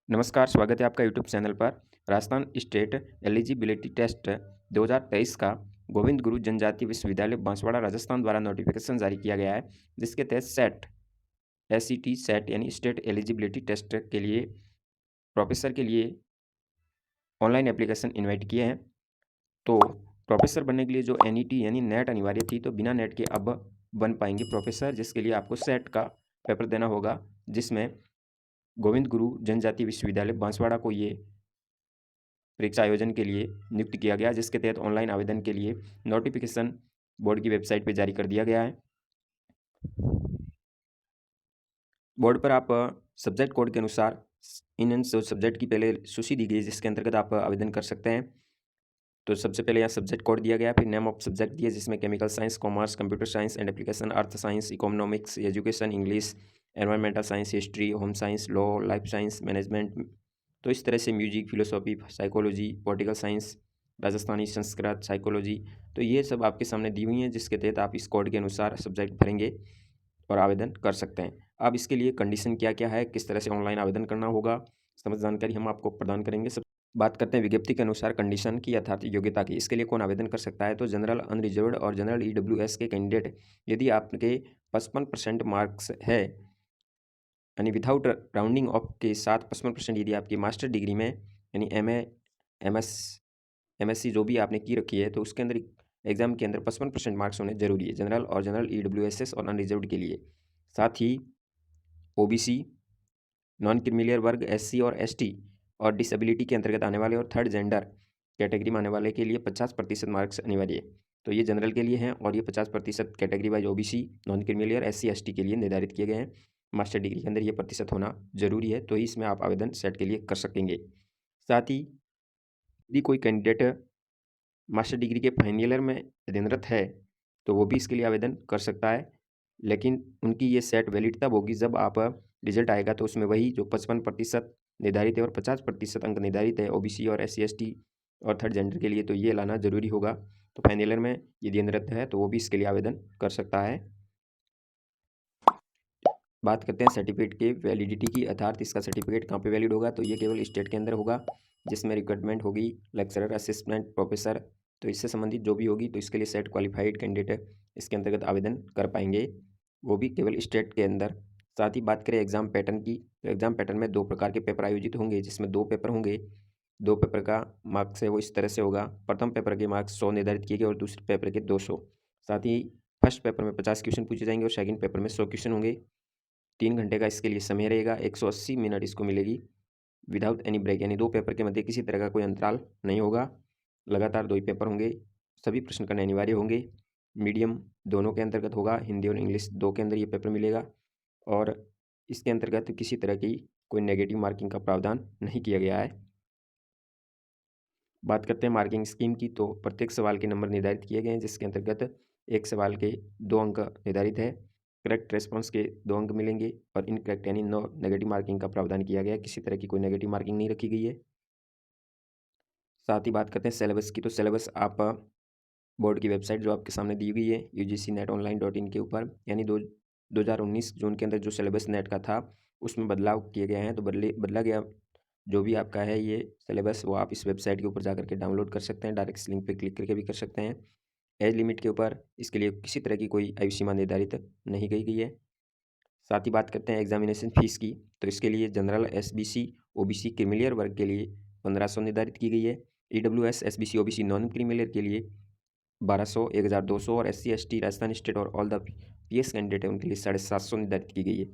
नमस्कार, स्वागत है आपका यूट्यूब चैनल पर। राजस्थान स्टेट एलिजिबिलिटी टेस्ट 2023 का गोविंद गुरु जनजातीय विश्वविद्यालय बांसवाड़ा राजस्थान द्वारा नोटिफिकेशन जारी किया गया है, जिसके तहत सेट यानी स्टेट एलिजिबिलिटी टेस्ट के लिए प्रोफेसर के लिए ऑनलाइन एप्लीकेशन इनवाइट किए हैं। तो प्रोफेसर बनने के लिए जो एनईटी यानी नेट अनिवार्य थी, तो बिना नेट के अब बन पाएंगे प्रोफेसर, जिसके लिए आपको सेट का पेपर देना होगा, जिसमें गोविंद गुरु जनजातीय विश्वविद्यालय बांसवाड़ा को ये परीक्षा आयोजन के लिए नियुक्त किया गया, जिसके तहत ऑनलाइन आवेदन के लिए नोटिफिकेशन बोर्ड की वेबसाइट पर जारी कर दिया गया है। बोर्ड पर आप सब्जेक्ट कोड के अनुसार इन सब्जेक्ट की पहले सूची दी गई, जिसके अंतर्गत आप आवेदन कर सकते हैं। तो सबसे पहले यहाँ सब्जेक्ट कोड दिया गया, फिर नेम ऑफ सब्जेक्ट दिया, जिसमें chemical science, commerce, computer science and application, earth science, economics, education, English, environmental science, history, home science, law, life science, management. तो इस तरह से music, philosophy, psychology, political science, Rajasthani Sanskrit, psychology, तो ये सब आपके सामने दी हुई हैं, जिसके तहत आप इस कोड के अनुसार सब्जेक्ट भरेंगे और आवेदन कर सकते हैं। अब इसके लिए कंडीशन क्या क्या है, किस तरह से ऑनलाइन आवेदन करना होगा, समस्त जानकारी हम आपको प्रदान करेंगे। सब बात करते हैं विज्ञप्ति के अनुसार कंडीशन की यथार्थ योग्यता की। इसके लिए कौन आवेदन कर सकता है, तो जनरल, अनरिजर्व्ड और जनरल ईडब्ल्यूएस के कैंडिडेट, यदि आपके 55% मार्क्स है, यानी विदाउट राउंडिंग ऑफ के साथ 55% यदि आपकी मास्टर डिग्री में यानी एमए, एमएस, एमएससी जो भी आपने की रखी है, तो उसके अंदर एग्जाम के अंदर 55% मार्क्स होने जरूरी है, जनरल और जनरल ईडब्ल्यूएसएस और अनरिजर्व्ड के लिए। साथ ही ओबीसी, नॉन क्रीमिलियर वर्ग, एससी और एसटी और डिसेबिलिटी के अंतर्गत आने वाले और थर्ड जेंडर कैटेगरी में आने वाले के लिए 50% मार्क्स अनिवार्य है। तो ये जनरल के लिए हैं, और ये 50% category wise OBC, non creamy layer, SC ST के लिए निर्धारित किए गए हैं। मास्टर डिग्री के अंदर ये प्रतिशत होना जरूरी है, तो इसमें आप आवेदन सेट के लिए कर सकेंगे। साथ ही यदि कोई कैंडिडेट मास्टर डिग्री के फाइनल ईयर में अध्ययनरत है, तो वो भी इसके लिए आवेदन कर सकता है, लेकिन उनकी ये सेट वैलिड तब होगी जब आप रिजल्ट आएगा तो उसमें वही जो 55% निर्धारित है और 50% अंक निर्धारित है ओबीसी और एससी एसटी और थर्ड जेंडर के लिए, तो ये लाना जरूरी होगा। तो फाइनल ईयर में यदि अध्ययनरत है तो वो भी इसके लिए आवेदन कर सकता है। बात करते हैं सर्टिफिकेट के वैलिडिटी की, अर्थात इसका सर्टिफिकेट कहाँ पे वैलिड होगा, तो ये केवल स्टेट के अंदर होगा, जिसमें रिक्रूटमेंट होगी लेक्चरर, असिस्टेंट प्रोफेसर, तो इससे संबंधित जो भी होगी, तो इसके लिए सेट क्वालिफाइड कैंडिडेट इसके अंतर्गत आवेदन कर पाएंगे, वो भी केवल स्टेट के अंदर। साथ ही बात करें एग्जाम पैटर्न की, तो एग्जाम पैटर्न में 2 प्रकार के पेपर आयोजित होंगे, जिसमें 2 पेपर होंगे। 2 पेपर का मार्क्स है वो इस तरह से होगा, प्रथम पेपर के मार्क्स 100 निर्धारित किए गए और दूसरे पेपर के 200। साथ ही फर्स्ट पेपर में 50 क्वेश्चन पूछे जाएंगे और सेकंड पेपर में 100 क्वेश्चन होंगे। 3 घंटे का इसके लिए समय रहेगा, 180 मिनट इसको मिलेगी विदाउट एनी ब्रेक, यानी 2 पेपर के मध्य किसी तरह का कोई अंतराल नहीं होगा। लगातार 2 ही पेपर होंगे, सभी प्रश्न करने अनिवार्य होंगे। मीडियम दोनों के अंतर्गत होगा, हिंदी और इंग्लिश 2 के अंदर ये पेपर मिलेगा, और इसके अंतर्गत किसी तरह की कोई नेगेटिव मार्किंग का प्रावधान नहीं किया गया है। बात करते हैं मार्किंग स्कीम की, तो प्रत्येक सवाल के नंबर निर्धारित किए गए हैं, जिसके अंतर्गत एक सवाल के 2 अंक निर्धारित है, करेक्ट रेस्पॉन्स के 2 अंक मिलेंगे, और इनकरेक्ट यानी नो नेगेटिव मार्किंग का प्रावधान किया गया है, किसी तरह की कोई नेगेटिव मार्किंग नहीं रखी गई है। साथ ही बात करते हैं सिलेबस की, तो सिलेबस आप बोर्ड की वेबसाइट जो आपके सामने दी हुई है ugcnetonline.in के ऊपर, यानी 2019 जून के अंदर जो सिलेबस नेट का था उसमें बदलाव किए गए हैं, तो बदला गया जो भी आपका है ये सिलेबस, वो आप इस वेबसाइट के ऊपर जा करके डाउनलोड कर सकते हैं, डायरेक्ट इस लिंक पे क्लिक करके भी कर सकते हैं। एज लिमिट के ऊपर इसके लिए किसी तरह की कोई आयु सीमा निर्धारित नहीं की गई है। साथ ही बात करते हैं एग्जामिनेशन फीस की, तो इसके लिए जनरल, एसबीसी, ओबीसी, क्रीमिलियर वर्ग के लिए 1500 निर्धारित की गई है। EWS, SBC, OBC, non creamy layer के लिए 1200, 1200 और एससी एसटी, राजस्थान स्टेट और ऑल द पीएस कैंडिडेट है उनके लिए 750 निर्धारित की गई है।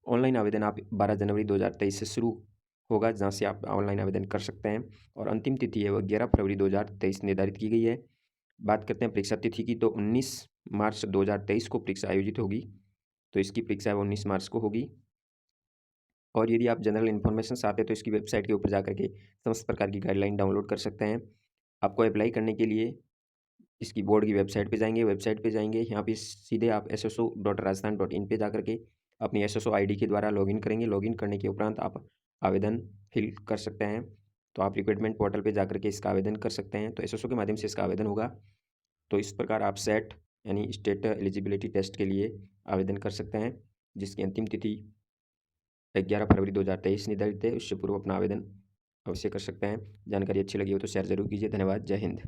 ऑनलाइन आवेदन आप 12 जनवरी 2023 से शुरू होगा, जहाँ से आप ऑनलाइन आवेदन कर सकते हैं, और अंतिम तिथि है वह 11 फरवरी 2023 निर्धारित की गई है। बात करते हैं परीक्षा तिथि की, तो 19 मार्च 2023 को परीक्षा आयोजित होगी, तो इसकी परीक्षा है 19 मार्च को होगी। और यदि आप जनरल इन्फॉर्मेशन चाहते हैं तो इसकी वेबसाइट के ऊपर जाकर के समस्त प्रकार की गाइडलाइन डाउनलोड कर सकते हैं। आपको अप्लाई करने के लिए इसकी बोर्ड की वेबसाइट पे जाएंगे, यहाँ पे सीधे आप sso.rajasthan.in पे जाकर के अपनी एसएसओ आईडी के द्वारा लॉगिन करेंगे। लॉगिन करने के उपरांत आप आवेदन फिल कर सकते हैं, तो आप रिक्रूटमेंट पोर्टल पे जाकर के इसका आवेदन कर सकते हैं, तो एसएसओ के माध्यम से इसका आवेदन होगा। तो इस प्रकार आप सेट यानी स्टेट एलिजिबिलिटी टेस्ट के लिए आवेदन कर सकते हैं, जिसकी अंतिम तिथि 11 फरवरी 2023 निर्धारित है। उससे पूर्व अपना आवेदन अवश्य कर सकते हैं। जानकारी अच्छी लगी हो तो शेयर ज़रूर कीजिए। धन्यवाद। जय हिंद।